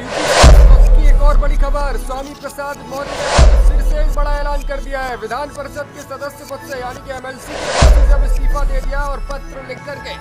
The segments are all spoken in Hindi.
वक्त की एक और बड़ी खबर, स्वामी प्रसाद मौर्य ने फिर से एक बड़ा ऐलान कर दिया है। विधान परिषद के सदस्य पद से यानी कि एमएलसी की जब इस्तीफा दे दिया और पत्र लिख करके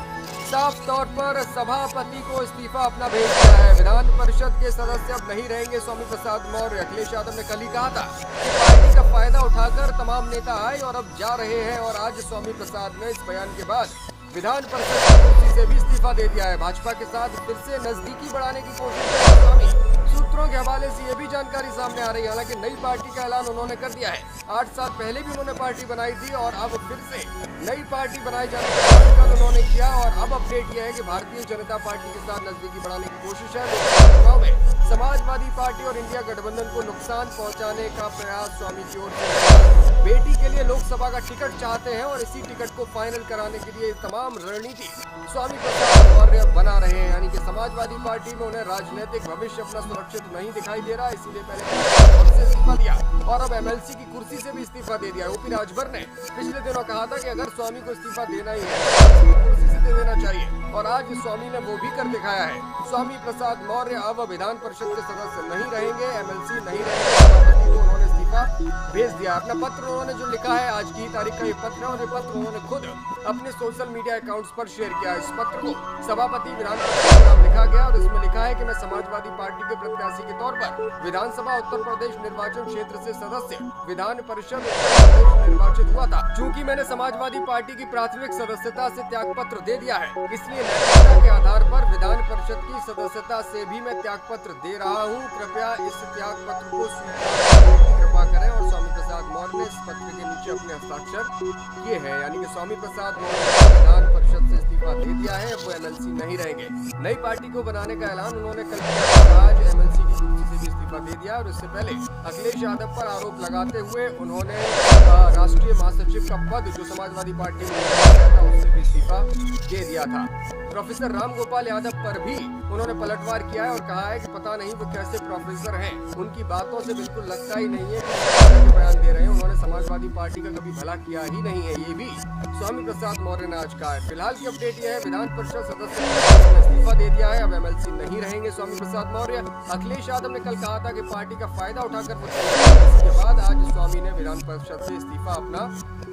साफ तौर पर सभापति को इस्तीफा अपना भेज दिया है। विधान परिषद के सदस्य अब नहीं रहेंगे स्वामी प्रसाद मौर्य। अखिलेश यादव ने कल ही कहा था कि पार्टी का फायदा उठाकर तमाम नेता आए और अब जा रहे हैं, और आज स्वामी प्रसाद ने इस बयान के बाद विधान परिषद की कुर्सी से भी इस्तीफा दे दिया है। भाजपा के साथ फिर से नजदीकी बढ़ाने की कोशिश कर रहे स्वामी। सूत्रों के हवाले से ये भी जानकारी सामने आ रही है, हालांकि नई पार्टी का ऐलान उन्होंने कर दिया है। 8 साल पहले भी उन्होंने पार्टी बनाई थी और अब फिर से नई पार्टी बनाए जाने का ऐलान उन्होंने किया, और अब अपडेट यह है कि भारतीय जनता पार्टी के साथ नजदीकी बढ़ाने की कोशिश है। लोकसभा चुनाव में समाजवादी पार्टी और इंडिया गठबंधन को नुकसान पहुंचाने का प्रयास स्वामी की ओर से। बेटी के लिए लोकसभा का टिकट चाहते हैं और इसी टिकट को फाइनल कराने के लिए तमाम रणनीति स्वामी प्रसाद मौर्य बना रहे हैं, यानी कि समाजवादी पार्टी में उन्हें राजनीतिक भविष्य अपना सुरक्षित नहीं दिखाई दे रहा, इसीलिए पहले से इस्तीफा दिया और अब एमएलसी की कुर्सी से भी इस्तीफा दे दिया। ओपी राजभर ने पिछले दिनों कहा था कि अगर स्वामी को इस्तीफा देना ही है कुर्सी से दे देना चाहिए, और आज स्वामी ने वो भी कर दिखाया है। स्वामी प्रसाद मौर्य अब विधान परिषद के सदस्य नहीं रहेंगे, एमएलसी नहीं रहेंगे, उन्होंने इस्तीफा भेज दिया। अपना पत्र उन्होंने जो लिखा है, आज की तारीख का ये पत्र है, और ये पत्र उन्होंने खुद अपने सोशल मीडिया अकाउंट्स पर शेयर किया। इस पत्र को सभापति विधान परिषद के नाम लिखा गया और इसमें लिखा है कि मैं समाजवादी पार्टी के प्रत्याशी के तौर पर विधानसभा उत्तर प्रदेश निर्वाचन क्षेत्र से सदस्य विधान परिषद उत्तर प्रदेश निर्वाचित हुआ था। चूँकि मैंने समाजवादी पार्टी की प्राथमिक सदस्यता से त्याग पत्र दे दिया है, इसलिए नैतिकता के आधार पर विधान परिषद की सदस्यता से भी मैं त्याग पत्र दे रहा हूँ। कृपया इस त्याग पत्र को कृपा करें, और स्वामी प्रसाद मौर्य ने इस पत्र के नीचे अपने हस्ताक्षर किए हैं, यानी कि स्वामी प्रसाद मौर्य ने विधान परिषद से इस्तीफा दे दिया है, वो एमएलसी नहीं रहेंगे। नई पार्टी को बनाने का ऐलान उन्होंने कल किया, आज एमएलसी की कुर्सी से भी इस्तीफा दे दिया, और इससे पहले अखिलेश यादव पर आरोप लगाते हुए उन्होंने राष्ट्रीय महासचिव का पद जो समाजवादी पार्टी में था उससे भी इस्तीफा दे दिया था। प्रोफेसर राम गोपाल यादव पर भी उन्होंने पलटवार किया है और कहा है कि पता नहीं वो कैसे प्रोफेसर हैं, उनकी बातों से बिल्कुल लगता ही नहीं है कि बयान दे रहे हैं, उन्होंने समाजवादी पार्टी का कभी भला किया ही नहीं है, ये भी स्वामी प्रसाद मौर्य ने आज कहा है। फिलहाल की अपडेट यह है, विधान परिषद सदस्य ने इस्तीफा दे दिया है, अब एमएलसी नहीं रहेंगे स्वामी प्रसाद मौर्य। अखिलेश यादव ने कल कहा था कि पार्टी का फायदा उठाकर इसके बाद आज स्वामी ने विधान परिषद से इस्तीफा अपना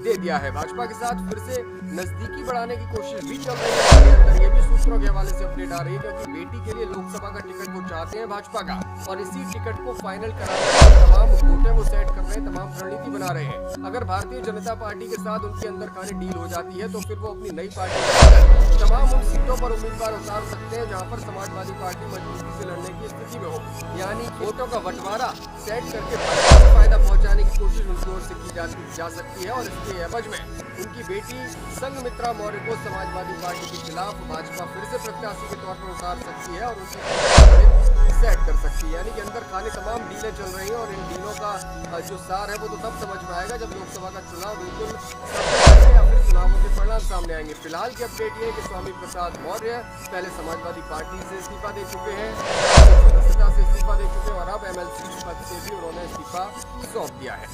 दे दिया है। भाजपा के साथ फिर से नजदीकी बढ़ाने की कोशिश भी चल रही है, ये भी सूत्रों के हवाले से अपडेट आ रही है, क्योंकि बेटी के लिए लोकसभा का टिकट वो चाहते हैं भाजपा का, और इसी टिकट को फाइनल कराने के लिए तमाम कोटे वो सेट कर रहे हैं, तमाम रणनीति बना रहे हैं। अगर भारतीय जनता पार्टी के साथ उनकी अंदर खाने डील हो जाती है तो फिर वो अपनी नई पार्टी तमाम उन सीटों पर उम्मीदवार उतार सकते हैं जहाँ पर समाजवादी पार्टी मजबूती से लड़ने की स्थिति में हो, यानी वोटों का बंटवारा सेट करके भाजपा को फायदा पहुँचाने की कोशिश उनकी ओर से की जा सकती है, और इसके एवज में उनकी बेटी संघमित्रा मौर्य को समाजवादी पार्टी के खिलाफ भाजपा फिर से प्रत्याशी के तौर पर उतार सकती है और उनकी सेट कर सकती है, यानी कि अंदर खाने तमाम डीलें चल रही हैं, और इन डीलों का जो सार है वो तो तब समझ में आएगा जब लोकसभा का चुनाव बिल्कुल या फिर चुनावों के परिणाम सामने आएंगे। फिलहाल की अपडेट ये है कि स्वामी प्रसाद मौर्य पहले समाजवादी पार्टी से इस्तीफा दे चुके हैं, सदस्यता से इस्तीफा दे चुके हैं, और अब एमएलसी पद से भी उन्होंने इस्तीफा सौंप दिया है।